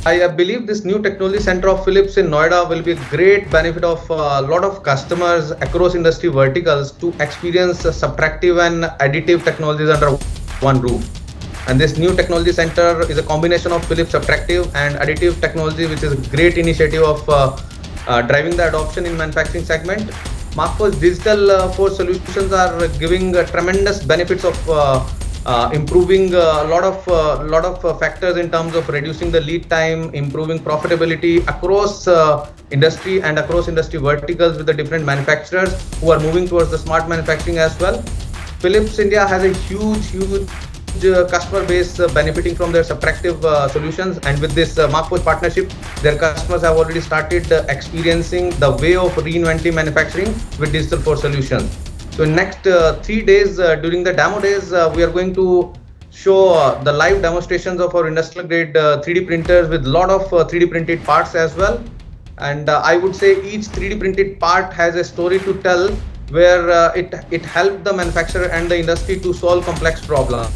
I believe this new technology center of Philips in Noida will be a great benefit of a lot of customers across industry verticals to experience subtractive and additive technologies under one roof. And this new technology center is a combination of Philips subtractive and additive technology, which is a great initiative of driving the adoption in manufacturing segment. Markforged digital force solutions are giving tremendous benefits of improving a lot of factors in terms of reducing the lead time, improving profitability across industry and across industry verticals with the different manufacturers who are moving towards the smart manufacturing as well. Philips India has a huge customer base benefiting from their subtractive solutions, and with this Markforged partnership, their customers have already started experiencing the way of reinventing manufacturing with digital force solutions. So in next 3 days during the demo days, we are going to show the live demonstrations of our industrial grade 3D printers with lot of 3D printed parts as well. And I would say each 3D printed part has a story to tell, where it helped the manufacturer and the industry to solve complex problems.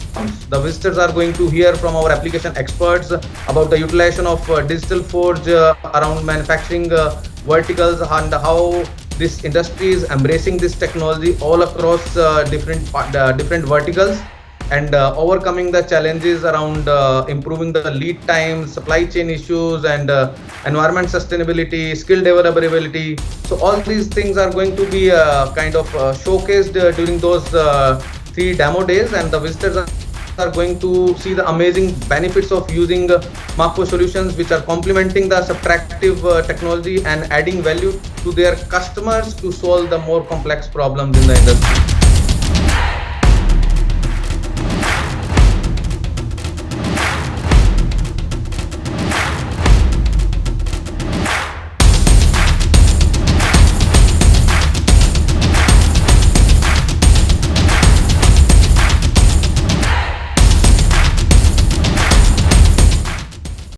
The visitors are going to hear from our application experts about the utilization of digital forge around manufacturing verticals, and how this industry is embracing this technology all across different verticals, and overcoming the challenges around improving the lead times, supply chain issues, and environment sustainability, skill developability. So all these things are going to be kind of showcased during those 3 demo days, and the visitors are going to see the amazing benefits of using Markforged solutions, which are complementing the subtractive technology and adding value to their customers to solve the more complex problems in the industry.